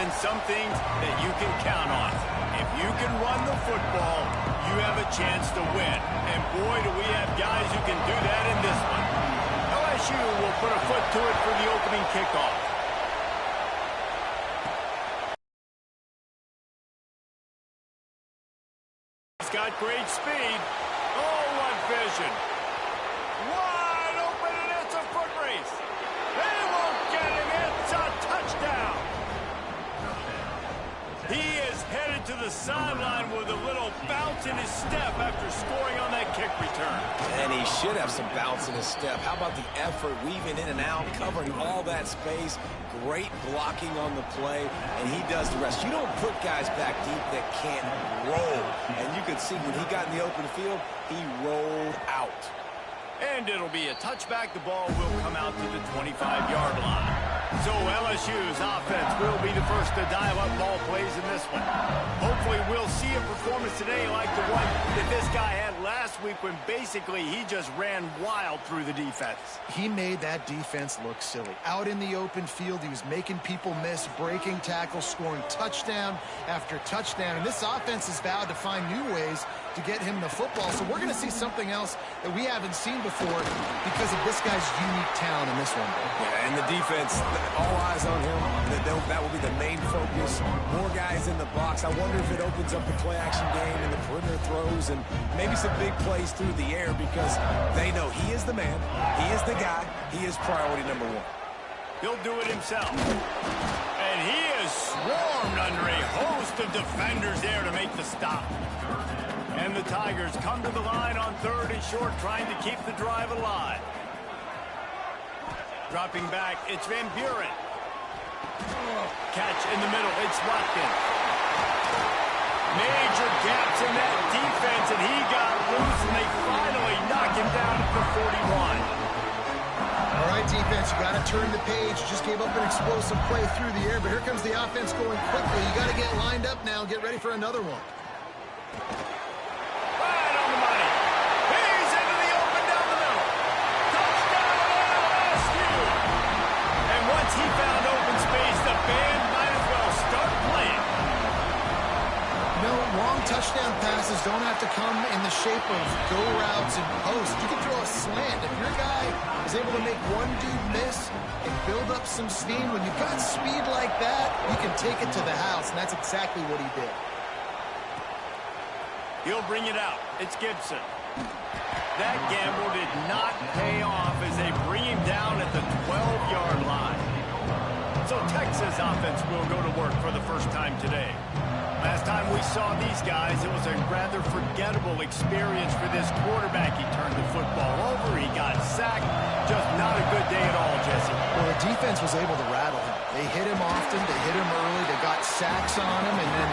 been some things that you can count on. If you can run the football, you have a chance to win. And boy, do we have guys who can do that in this one. LSU will put a foot to it for the opening kickoff. He's got great speed. Oh, what vision. Wide open, and it's a foot race. They won't get him. It's a touchdown. He is headed to the sideline with a little bounce in his step after scoring on that kick return. And he should have some bounce in his step. How about the effort, weaving in and out, covering all that space, great blocking on the play, and he does the rest. You don't put guys back deep that can't roll. And you can see when he got in the open field, he rolled out. And it'll be a touchback. The ball will come out to the 25-yard line. So LSU's offense will be the first to dial up ball plays in this one. Hopefully we'll see a performance today like the one that this guy had last week when basically he just ran wild through the defense. He made that defense look silly. Out in the open field, he was making people miss, breaking tackles, scoring touchdown after touchdown. And this offense has vowed to find new ways to get him the football. So we're going to see something else that we haven't seen before because of this guy's unique talent in this one. Yeah, and the defense, all eyes on him. That will be the main focus. More guys in the box. I wonder if it opens up the play-action game and the perimeter throws and maybe some big plays through the air because they know he is the man, he is the guy, he is priority number one. He'll do it himself. And he is swarmed under a host of defenders there to make the stop. And the Tigers come to the line on 3rd and short, trying to keep the drive alive. Dropping back, it's Van Buren. Catch in the middle, it's Watkins. Major gaps in that defense, and he got loose, and they finally knock him down at the 41. All right, defense, you got to turn the page. You just gave up an explosive play through the air, but here comes the offense going quickly. You got to get lined up now and get ready for another one. Right on the money. He's into the open down the middle. Touchdown, LSU. And once he found open space, the band might as well start playing. No, long touchdown passes don't have to come in the shape of go routes and posts. You can throw a slant. If your guy is able to make one dude miss and build up some steam, when you've got speed like that, you can take it to the house, and that's exactly what he did. He'll bring it out. It's Gibson. That gamble did not pay off as they bring him down at the 12-yard line. So Texas offense will go to work for the first time today. Last time we saw these guys, it was a rather forgettable experience for this quarterback. He turned the football over. He got sacked. Just not a good day at all, Jesse. Well, the defense was able to rattle him. They hit him often. They hit him early. They got sacks on him, and then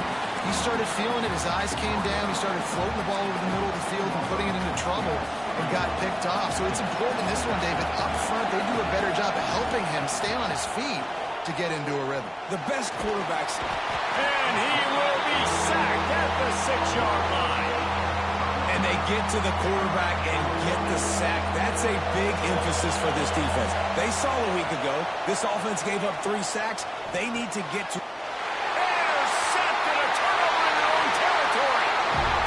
he started feeling it. His eyes came down. He started floating the ball over the middle of the field and putting it into trouble and got picked off. So it's important in this one, David. Up front, they do a better job of helping him stay on his feet to get into a rhythm. The best quarterbacks. And he will be sacked at the 6-yard line. And they get to the quarterback and get the sack. That's a big emphasis for this defense. They saw a week ago, this offense gave up 3 sacks. They need to get to... Intercepted, a turnover in their own territory.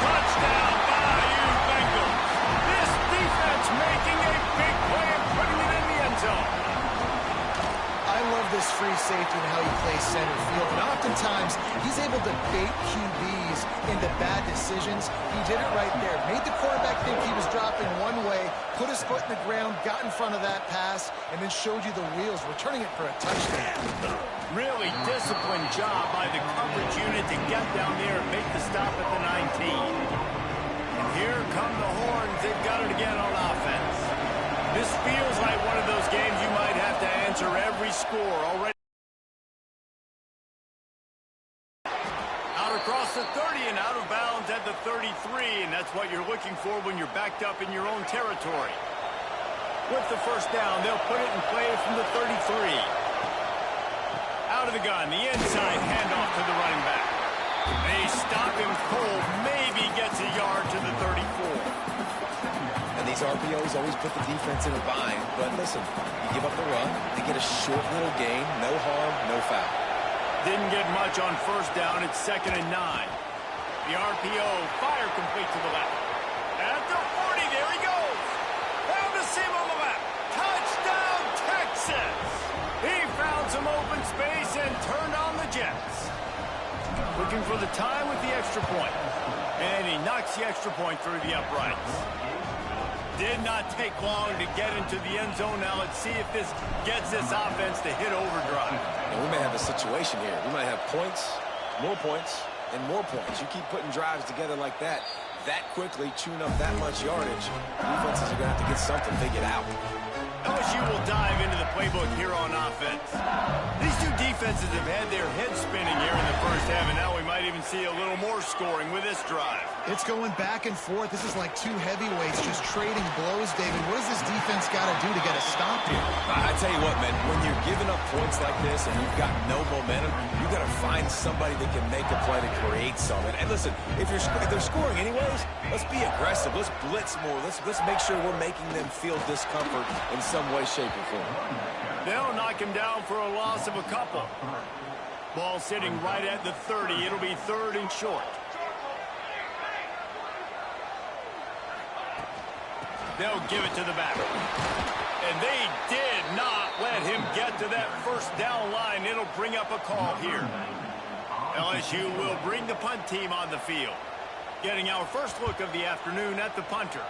Touchdown, Bayou Bengals. This defense making a big play and putting it in the end zone. I love this free safety and how he plays center field. And oftentimes, he's able to bait QBs into bad decisions. He did it right there. Made the quarterback think he was dropping one way, put his foot in the ground, got in front of that pass, and then showed you the wheels, returning it for a touchdown. Really disciplined job by the coverage unit to get down there and make the stop at the 19. And here come the horns. They've got it again on offense. This feels like one of those games you might have to answer every score already. Out across the 30 and out of bounds at the 33, and that's what you're looking for when you're backed up in your own territory. With the first down, they'll put it in play from the 33. Out of the gun, the inside handoff to the running back. They stop him cold, maybe gets a yard to the 34. And these RPOs always put the defense in a bind. But listen, you give up the run, they get a short little gain, no harm, no foul. Didn't get much on first down. It's 2nd and 9. The RPO, fire complete to the left. At the 40, there he goes. Found a seam on the left. Touchdown, Texas. He found some open space and turned on the Jets. Looking for the time with the extra point. And he knocks the extra point through the uprights. Did not take long to get into the end zone. Now let's see if this gets this offense to hit overdrive. And we may have a situation here. We might have points, and more points. You keep putting drives together like that quickly, tune up that much yardage, defenses are going to have to get something figured out. LSU will dive into the playbook here on offense. These two defenses have had their heads spinning here in the first half, and now we might even see a little more scoring with this drive. It's going back and forth. This is like two heavyweights just trading blows, David. What does this defense got to do to get a stop here? I tell you what, man, when you're giving up points like this and you've got no momentum, you got to find somebody that can make a play to create something. And listen, if they're scoring anyways, let's be aggressive. Let's blitz more. Let's make sure we're making them feel discomfort in some way, shape, or form. They'll knock him down for a loss of a couple. Ball sitting right at the 30. It'll be 3rd and short. They'll give it to the back. And they did not let him get to that first down line. It'll bring up a call here. LSU will bring the punt team on the field. Getting our first look of the afternoon at the punter.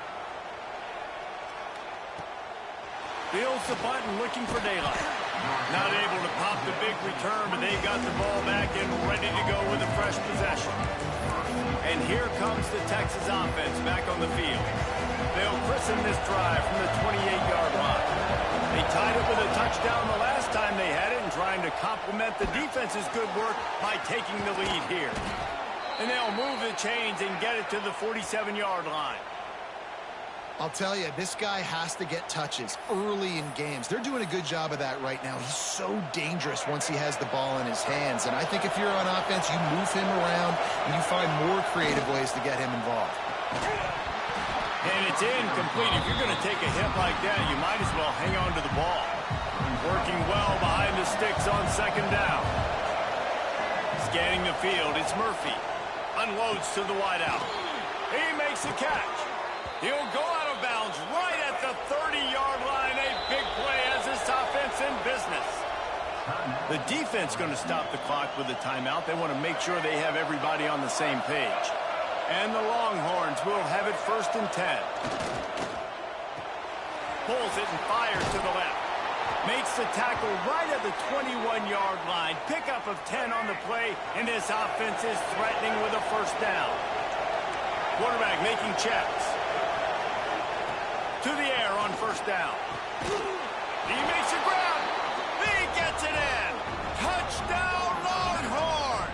Fields the punt and looking for daylight. Not able to pop the big return, but they've got the ball back and ready to go with a fresh possession. And here comes the Texas offense back on the field. They'll christen this drive from the 28-yard line. They tied it with a touchdown the last time they had it and trying to complement the defense's good work by taking the lead here. And they'll move the chains and get it to the 47-yard line. I'll tell you, this guy has to get touches early in games. They're doing a good job of that right now. He's so dangerous once he has the ball in his hands. And I think if you're on offense, you move him around and you find more creative ways to get him involved. And it's incomplete. If you're going to take a hit like that, you might as well hang on to the ball. Working well behind the sticks on 2nd down. Scanning the field, it's Murphy. Unloads to the wideout. He makes the catch. He'll go out of bounds right at the 30-yard line. A big play as this offense in business. The defense going to stop the clock with a timeout. They want to make sure they have everybody on the same page. And the Longhorns will have it 1st and 10. Pulls it and fires to the left. Makes the tackle right at the 21-yard line. Pickup of 10 on the play, and this offense is threatening with a 1st down. Quarterback making checks. To the air on 1st down. He makes a grab. He gets it in. Touchdown, Longhorns!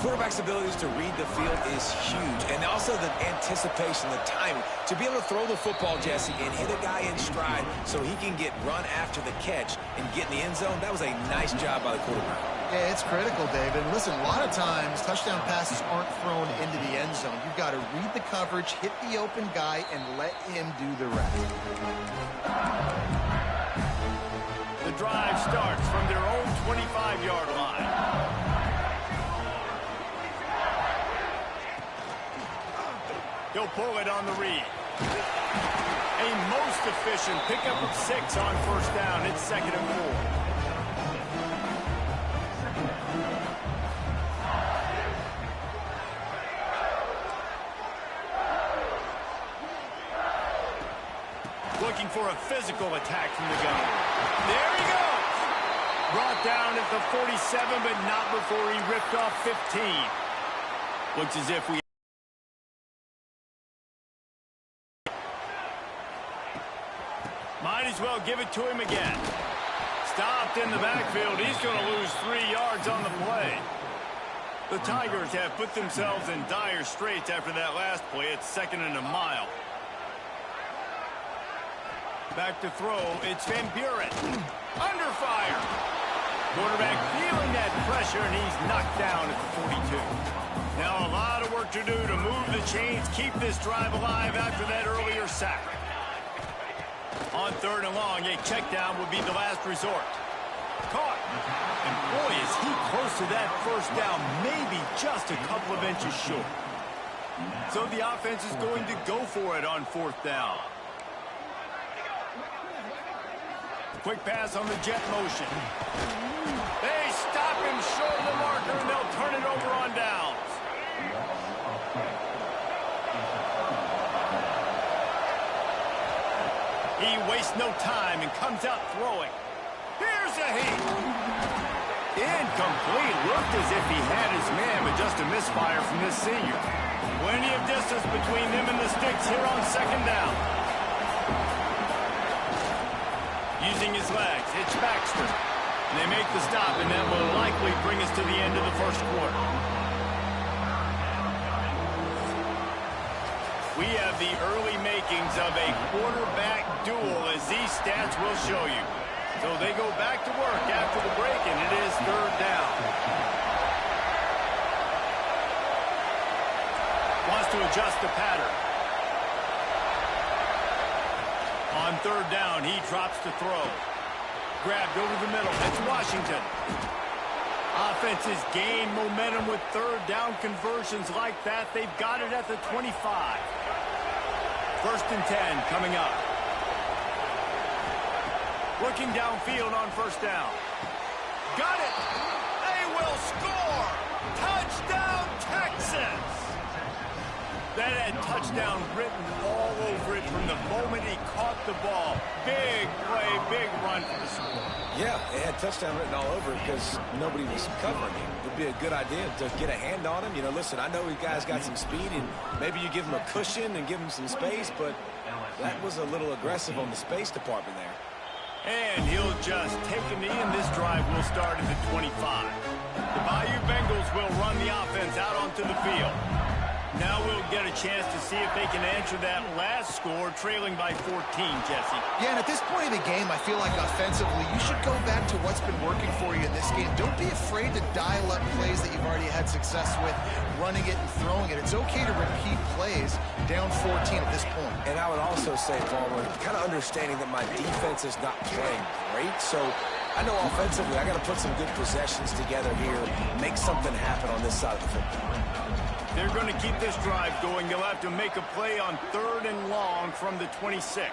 Quarterback's abilities to read the field is huge, and also the anticipation, the timing. To be able to throw the football, Jesse, and hit a guy in stride so he can get run after the catch and get in the end zone, that was a nice job by the quarterback. Yeah, it's critical, David. Listen, a lot of times touchdown passes aren't thrown into the end zone. You've got to read the coverage, hit the open guy, and let him do the rest. The drive starts from their own 25-yard line. He'll pull it on the read. A most efficient pickup of 6 on 1st down. It's 2nd and 4. Looking for a physical attack from the gun. There he goes. Brought down at the 47, but not before he ripped off 15. Looks as if we... Might as well give it to him again. Stopped in the backfield. He's going to lose 3 yards on the play. The Tigers have put themselves in dire straits after that last play. It's 2nd and a mile. Back to throw. It's Van Buren. Under fire. Quarterback feeling that pressure, and he's knocked down at the 42. Now a lot of work to do to move the chains, keep this drive alive after that earlier sack. On 3rd and long, a check down would be the last resort. Caught. And boy, is he close to that first down, maybe just a couple of inches short. So the offense is going to go for it on 4th down. Quick pass on the jet motion. They stop him short of the marker, and they'll turn it over on downs. He wastes no time and comes out throwing. Here's a heat. Incomplete. Looked as if he had his man, but just a misfire from this senior. Plenty of distance between them and the sticks here on 2nd down. Using his legs, it's Baxter. And they make the stop, and that will likely bring us to the end of the 1st quarter. We have the early makings of a quarterback duel, as these stats will show you. So they go back to work after the break, and it is 3rd down. Wants to adjust the pattern. On 3rd down, he drops to throw. Grabbed over the middle. That's Washington. Offenses gain momentum with 3rd down conversions like that. They've got it at the 25. 1st and 10 coming up. Looking downfield on 1st down. Got it. They will score. Touchdown, Texas. That had touchdown written all over it from the moment he caught the ball. Big play, big run for the score. Yeah, it had touchdown written all over it because nobody was covering him. It would be a good idea to get a hand on him. You know, listen, I know you guys got some speed, and maybe you give him a cushion and give him some space, but that was a little aggressive on the space department there. And he'll just take a knee, and this drive will start at the 25. The Bayou Bengals will run the offense out onto the field. Now we'll get a chance to see if they can answer that last score, trailing by 14, Jesse. Yeah, and at this point in the game, I feel like offensively, you should go back to what's been working for you in this game. Don't be afraid to dial up plays that you've already had success with, running it and throwing it. It's okay to repeat plays down 14 at this point. And I would also say, Palmer, kind of understanding that my defense is not playing great, so I know offensively I got to put some good possessions together here, make something happen on this side of the football. They're going to keep this drive going. They'll have to make a play on 3rd and long from the 26.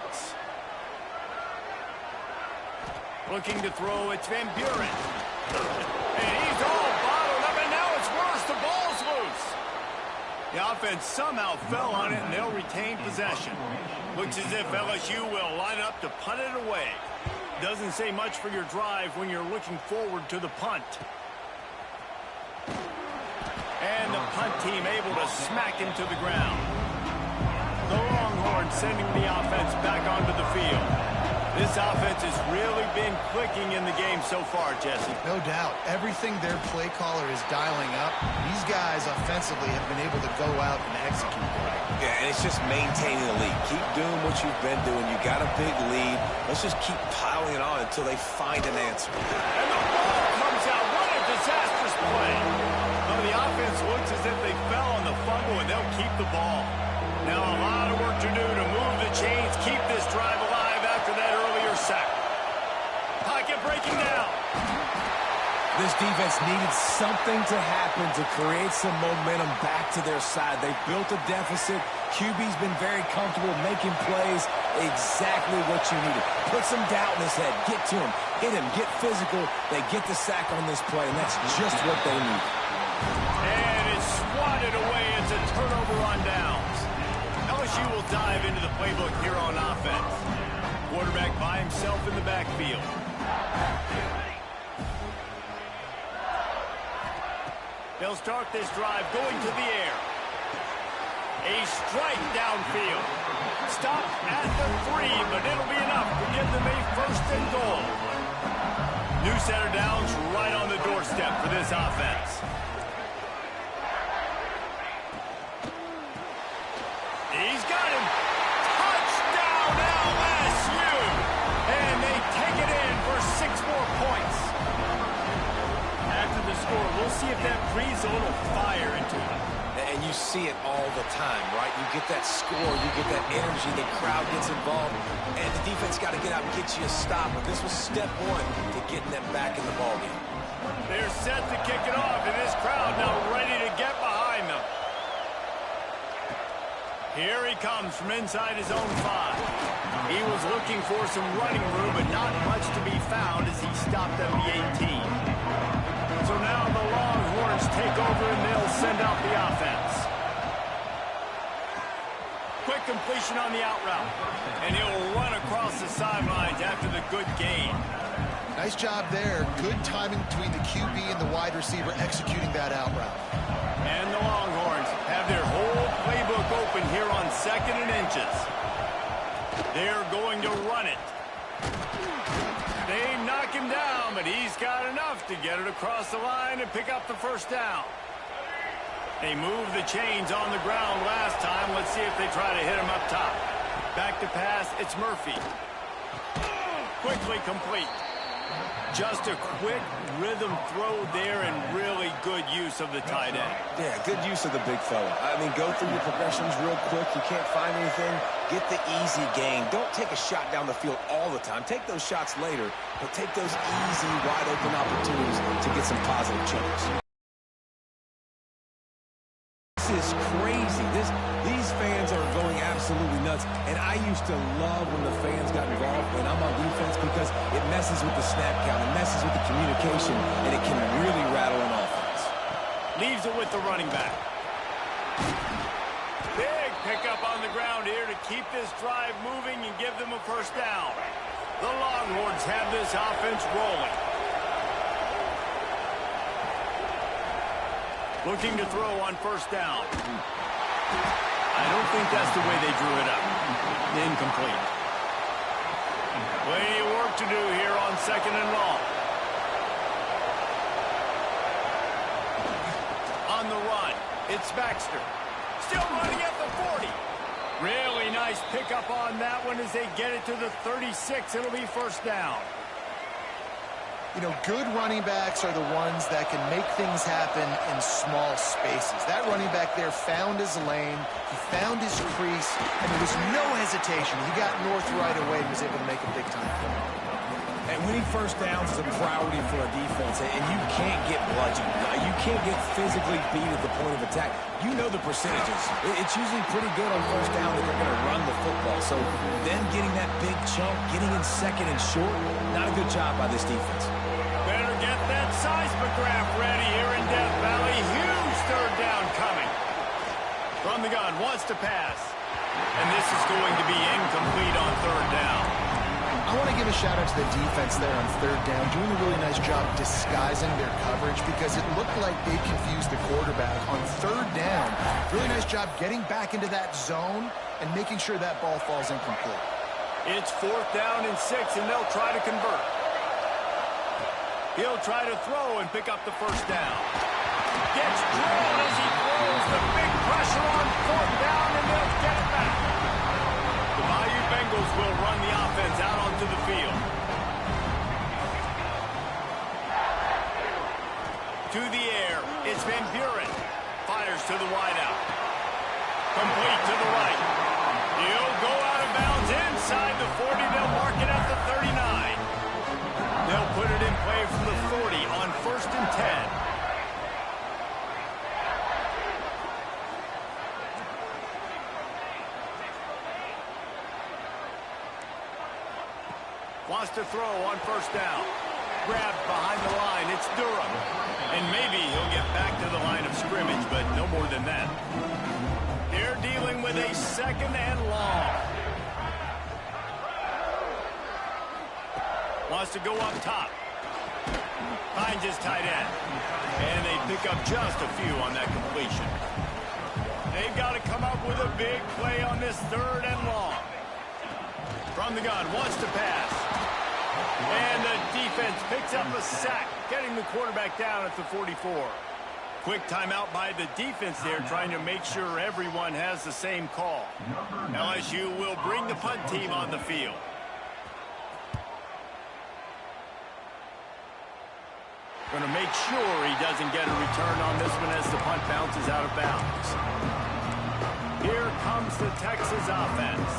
Looking to throw, it's Van Buren. And he's all bottled up, and now it's worse. The ball's loose. The offense somehow fell on it, and they'll retain possession. Looks as if LSU will line up to punt it away. Doesn't say much for your drive when you're looking forward to the punt. And the punt team able to smack him to the ground. The Longhorns sending the offense back onto the field. This offense has really been clicking in the game so far, Jesse. No doubt. Everything their play caller is dialing up, these guys offensively have been able to go out and execute. Yeah, and it's just maintaining the lead. Keep doing what you've been doing. You got a big lead. Let's just keep piling it on until they find an answer. And the ball comes out. What a disastrous play. The offense looks as if they fell on the fumble, and they'll keep the ball. Now a lot of work to do to move the chains, keep this drive alive after that earlier sack. Pocket breaking down. This defense needed something to happen to create some momentum back to their side. They built a deficit. QB's been very comfortable making plays. Exactly what you needed. Put some doubt in his head. Get to him. Hit him. Get physical. They get the sack on this play, and that's just what they need. And it's swatted away. It's a turnover on downs. LSU will dive into the playbook here on offense. Quarterback by himself in the backfield. They'll start this drive going to the air. A strike downfield. Stop at the 3, but it'll be enough to give them a 1st and goal. New set of downs right on the doorstep for this offense. He's got him. Touchdown, LSU. And they take it in for 6 more points. After the score, we'll see if that breathes a little fire into it. And you see it all the time, right? You get that score, you get that energy, the crowd gets involved, and the defense got to get out and get you a stop. But this was step one to getting them back in the ballgame. They're set to kick it off, and this crowd now ready to get behind them. Here he comes from inside his own 5. He was looking for some running room, but not much to be found as he stopped at the 18. So now the Longhorns take over, and they'll send out the offense. Quick completion on the out route, and he'll run across the sidelines after the good gain. Nice job there. Good timing between the QB and the wide receiver executing that out route. And the Longhorns have their whole playbook open here on 2nd and inches. They're going to run it. They knock him down, but he's got enough to get it across the line and pick up the first down. They moved the chains on the ground last time. Let's see if they try to hit him up top. Back to pass, it's Murphy. Quickly complete. Just a quick rhythm throw there and really good use of the tight end. Yeah, good use of the big fella. I mean, go through your progressions real quick. You can't find anything. Get the easy gain. Don't take a shot down the field all the time. Take those shots later, but take those easy, wide-open opportunities to get some positive chunks. This is crazy. These fans are going absolutely nuts, and I used to love when the fans got involved when I'm on defense because it messes with the snap count, it messes with the communication, and it can really rattle an offense. Leaves it with the running back. Big pickup on the ground here to keep this drive moving and give them a first down. The Longhorns have this offense rolling. Looking to throw on first down. I don't think that's the way they drew it up. Incomplete. Plenty of work to do here on 2nd and long. On the run, it's Baxter. Still running at the 40. Really nice pickup on that one as they get it to the 36. It'll be first down. You know, good running backs are the ones that can make things happen in small spaces. That running back there found his lane, he found his crease, and there was no hesitation. He got north right away and was able to make a big-time play. And winning first downs is a priority for a defense, and you can't get bludgeoned. You can't get physically beat at the point of attack. You know the percentages. It's usually pretty good on first down that they're going to run the football. So them getting that big chunk, getting in 2nd and short, not a good job by this defense. Better get that seismograph ready here in Death Valley. Huge third down coming. From the gun, wants to pass. And this is going to be incomplete on third down. I want to give a shout-out to the defense there on third down, doing a really nice job disguising their coverage because it looked like they confused the quarterback on third down. Really nice job getting back into that zone and making sure that ball falls incomplete. It's 4th down and 6, and they'll try to convert. He'll try to throw and pick up the first down. Gets drilled as he throws. The big pressure on 4th down, and they'll get it back. The Bayou Bengals will run the offense out onto the field. To the air, it's Van Buren. Fires to the wideout. Complete to the right. He'll go out of bounds inside the 40. They'll mark it at the 39. They'll put it in play from the 40 on 1st and 10. Wants to throw on first down. Grabbed behind the line. It's Durham. And maybe he'll get back to the line of scrimmage, but no more than that. They're dealing with a 2nd and long. Wants to go up top. Finds his tight end. And they pick up just a few on that completion. They've got to come up with a big play on this 3rd and long. From the gun, wants to pass. And the defense picks up a sack, getting the quarterback down at the 44. Quick timeout by the defense there, trying to make sure everyone has the same call. LSU will bring the punt team on the field. 1 Going to make sure he doesn't get a return on this one as the punt bounces out of bounds. Here comes the Texas offense.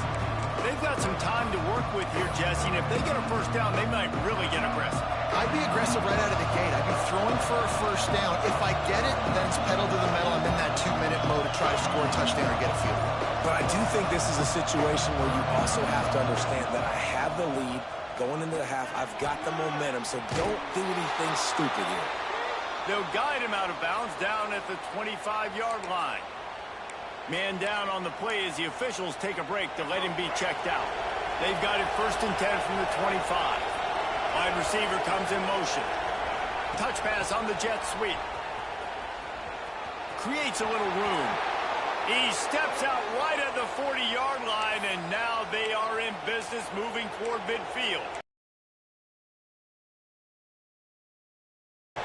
They've got some time to work with here, Jesse, and if they get a first down, they might really get aggressive. I'd be aggressive right out of the gate. I'd be throwing for a first down. If I get it, then it's pedal to the metal. I'm in that 2-minute mode to try to score a touchdown or get a field goal. But I do think this is a situation where you also have to understand that I have the lead going into the half. I've got the momentum, so don't do anything stupid here. They'll guide him out of bounds down at the 25-yard line. Man down on the play as the officials take a break to let him be checked out. They've got it 1st and 10 from the 25. Wide receiver comes in motion. Touch pass on the jet sweep. Creates a little room. He steps out right at the 40-yard line, and now they are in business moving toward midfield.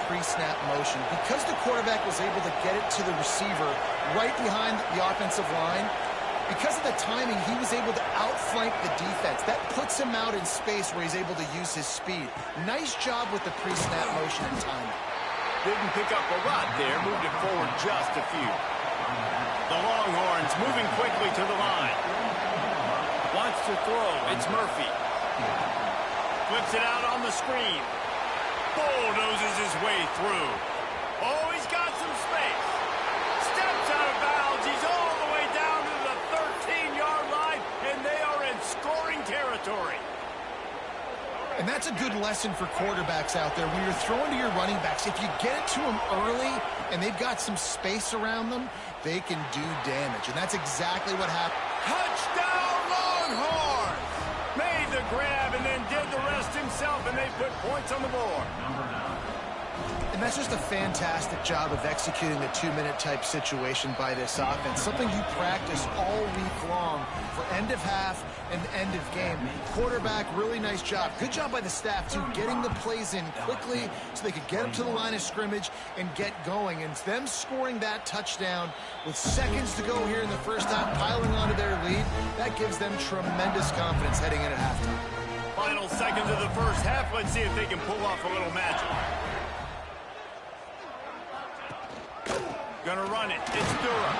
Pre-snap motion. Because the quarterback was able to get it to the receiver right behind the offensive line, because of the timing, he was able to outflank the defense. That puts him out in space where he's able to use his speed. Nice job with the pre-snap motion and timing. Didn't pick up a lot there, moved it forward just a few. The Longhorns moving quickly to the line. Wants to throw, it's Murphy. Flips it out on the screen. Bulldozes his way through. Oh, he's got some space. Steps out of bounds. He's all the way down to the 13-yard line, and they are in scoring territory. And that's a good lesson for quarterbacks out there. When you're throwing to your running backs, if you get it to them early and they've got some space around them, they can do damage. And that's exactly what happened. Touchdown, Longhorns! Made the grab and then did the rest himself, and they put points on the board. And that's just a fantastic job of executing the 2-minute type situation by this offense. Something you practice all week long for end of half and end of game. Quarterback, really nice job. Good job by the staff, too, getting the plays in quickly so they could get up to the line of scrimmage and get going. And them scoring that touchdown with seconds to go here in the first half, piling onto their lead, that gives them tremendous confidence heading in at halftime. Final seconds of the first half. Let's see if they can pull off a little magic. Gonna run it. It's Durham.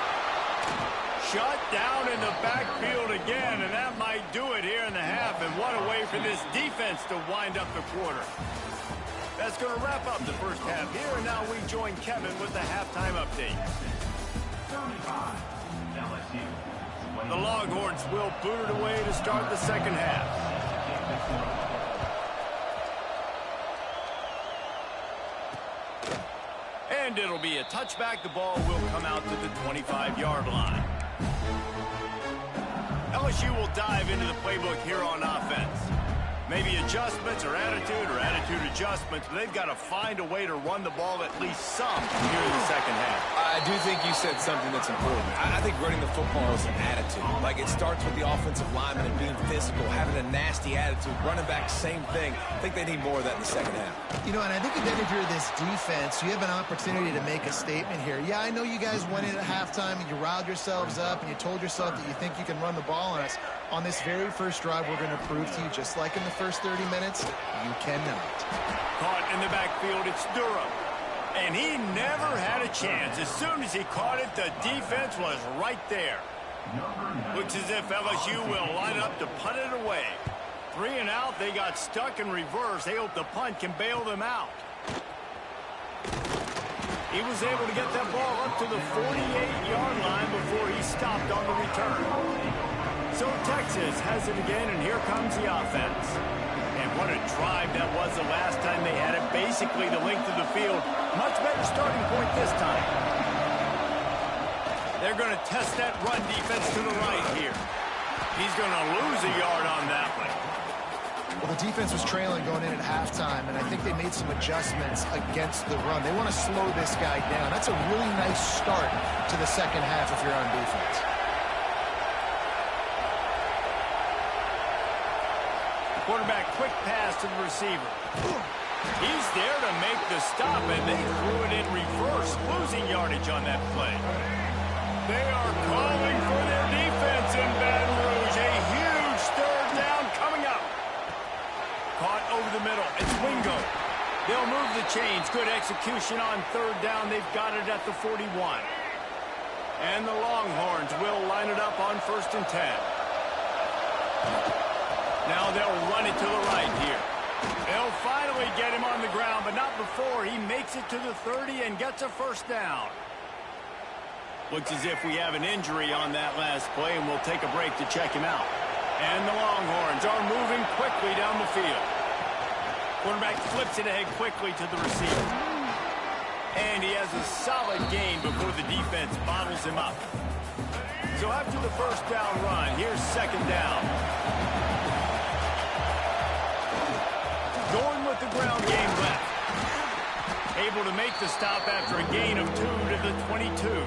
Shut down in the backfield again, and that might do it here in the half. And what a way for this defense to wind up the quarter. That's going to wrap up the first half here, and now we join Kevin with the halftime update. The Longhorns will boot it away to start the second half. And it'll be a touchback. The ball will come out to the 25-yard line. LSU will dive into the playbook here on offense. Maybe adjustments or attitude adjustments. But they've got to find a way to run the ball at least some here in the second half. I do think you said something that's important. I think running the football is an attitude. Like, it starts with the offensive lineman and being physical, having a nasty attitude. Running back, same thing. I think they need more of that in the second half. You know, and I think that if you're this defense, you have an opportunity to make a statement here. Yeah, I know you guys went in at halftime and you riled yourselves up and you told yourself that you think you can run the ball on us. On this very first drive, we're going to prove to you, just like in the first 30 minutes, you cannot. Caught in the backfield, it's Durham. And he never had a chance. As soon as he caught it, the defense was right there. Looks as if LSU will line up to punt it away. 3 and out, they got stuck in reverse. They hope the punt can bail them out. He was able to get that ball up to the 48-yard line before he stopped on the return. So Texas has it again, and here comes the offense. And what a drive that was the last time they had it. Basically the length of the field. Much better starting point this time. They're going to test that run defense to the right here. He's going to lose a yard on that one. Well, the defense was trailing going in at halftime, and I think they made some adjustments against the run. They want to slow this guy down. That's a really nice start to the second half if you're on defense. Quarterback, quick pass to the receiver. He's there to make the stop, and they threw it in reverse, losing yardage on that play. They are calling for their defense in Baton Rouge. A huge third down coming up. Caught over the middle. It's Wingo. They'll move the chains. Good execution on third down. They've got it at the 41. And the Longhorns will line it up on 1st and 10. Now they'll run it to the right here. They'll finally get him on the ground, but not before he makes it to the 30 and gets a first down. Looks as if we have an injury on that last play, and we'll take a break to check him out. And the Longhorns are moving quickly down the field. Quarterback flips it ahead quickly to the receiver. And he has a solid gain before the defense bottles him up. So after the first down run, here's 2nd down. Going with the ground game left. Able to make the stop after a gain of 2 to the 22.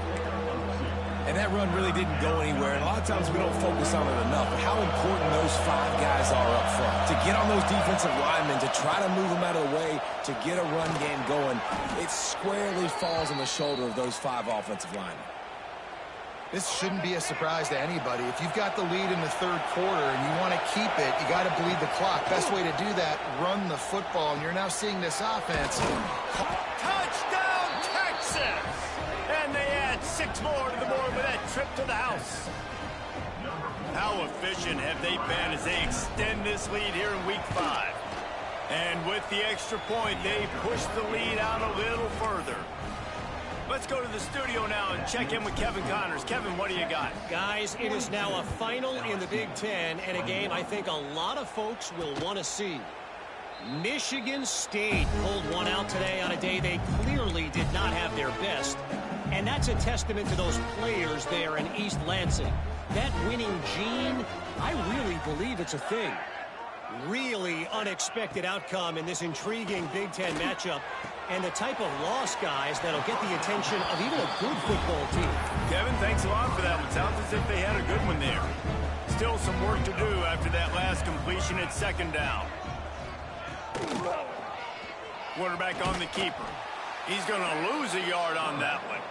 And that run really didn't go anywhere. And a lot of times we don't focus on it enough. But how important those 5 guys are up front. To get on those defensive linemen, to try to move them out of the way, to get a run game going, it squarely falls on the shoulder of those 5 offensive linemen. This shouldn't be a surprise to anybody. If you've got the lead in the 3rd quarter and you want to keep it, you got to bleed the clock. Best way to do that, run the football. And you're now seeing this offense. Touchdown, Texas! And they add 6 more to the board with that trip to the house. How efficient have they been as they extend this lead here in Week 5? And with the extra point, they push the lead out a little further. Let's go to the studio now and check in with Kevin Connors. Kevin, what do you got? Guys, it is now a final in the Big Ten, and a game I think a lot of folks will want to see. Michigan State pulled one out today on a day they clearly did not have their best. And that's a testament to those players there in East Lansing. That winning gene, I really believe it's a thing. Really unexpected outcome in this intriguing Big Ten matchup. And the type of loss, guys, that'll get the attention of even a good football team. Kevin, thanks a lot for that one. Sounds as if they had a good one there. Still some work to do after that last completion at 2nd down. Quarterback on the keeper. He's going to lose a yard on that one.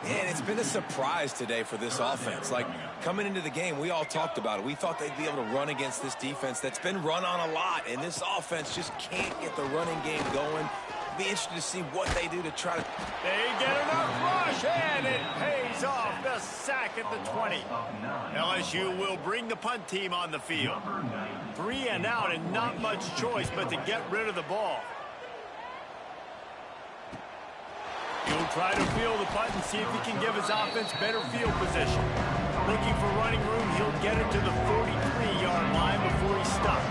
And it's been a surprise today for this offense. Like, coming into the game, we all talked about it. We thought they'd be able to run against this defense that's been run on a lot. And this offense just can't get the running game going. Be interested to see what they do to try to... They get enough rush, and it pays off. The sack at the 20. LSU will bring the punt team on the field. 3 and out, and not much choice but to get rid of the ball. He'll try to field the punt and see if he can give his offense better field position. Looking for running room, he'll get it to the 43-yard line before he's stopped.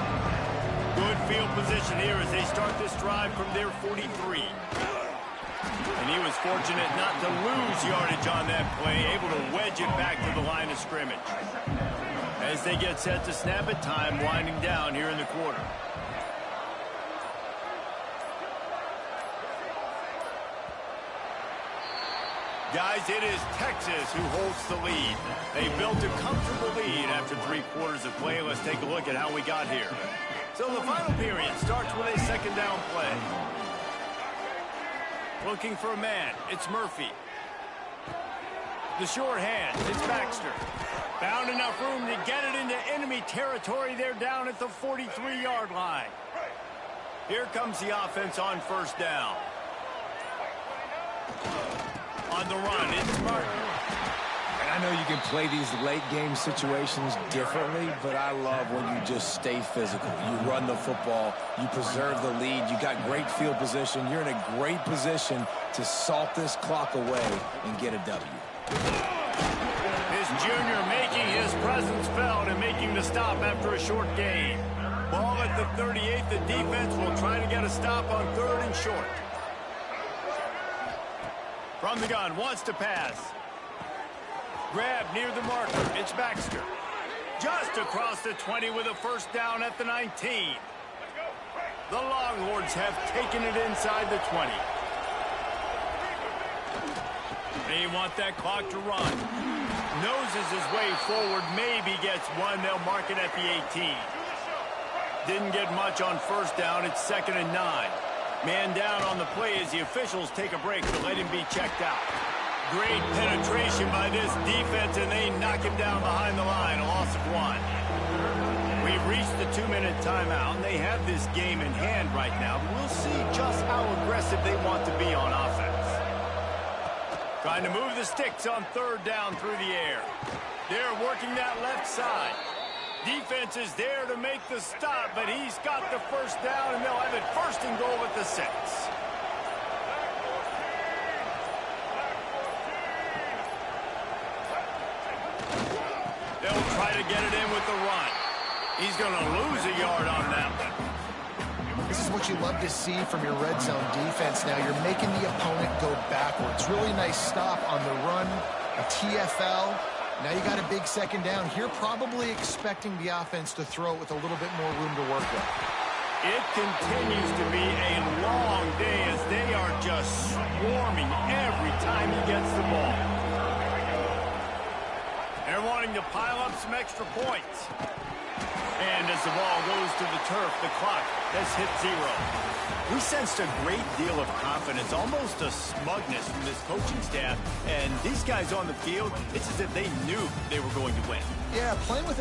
Good field position here as they start this drive from their 43. And he was fortunate not to lose yardage on that play, able to wedge it back to the line of scrimmage. As they get set to snap it, time winding down here in the quarter. Guys, it is Texas who holds the lead. They built a comfortable lead after 3 quarters of play. Let's take a look at how we got here. So the final period starts with a 2nd down play. Looking for a man. It's Murphy. The short hand. It's Baxter. Found enough room to get it into enemy territory. They're down at the 43-yard line. Here comes the offense on 1st down. On the run, it's Martin. And I know you can play these late-game situations differently, but I love when you just stay physical. You run the football, you preserve the lead, you got great field position. You're in a great position to salt this clock away and get a W. This junior making his presence felt and making the stop after a short gain. Ball at the 38. The defense will try to get a stop on 3rd and short. From the gun, wants to pass. Grab near the marker. It's Baxter. Just across the 20 with a 1st down at the 19. The Longhorns have taken it inside the 20. They want that clock to run. Noses his way forward, maybe gets one. They'll mark it at the 18. Didn't get much on 1st down. It's 2nd and 9. Man down on the play as the officials take a break to let him be checked out. Great penetration by this defense, and they knock him down behind the line. A loss of 1. We We've reached the 2-minute timeout, and they have this game in hand right now. We'll see just how aggressive they want to be on offense. Trying to move the sticks on third down through the air. They're working that left side. Defense is there to make the stop, but he's got the first down, and they'll have it first and goal at the 6. They'll try to get it in with the run. He's going to lose a yard on that one. This is what you love to see from your red zone defense now. You're making the opponent go backwards. Really nice stop on the run, a TFL. Now you got a big second down here, probably expecting the offense to throw it with a little bit more room to work with. It continues to be a long day as they are just swarming every time he gets the ball. They're wanting to pile up some extra points. And as the ball goes to the turf, the clock has hit 0. We sensed a great deal of confidence, almost a smugness from this coaching staff. And these guys on the field, it's as if they knew they were going to win. Yeah, playing with a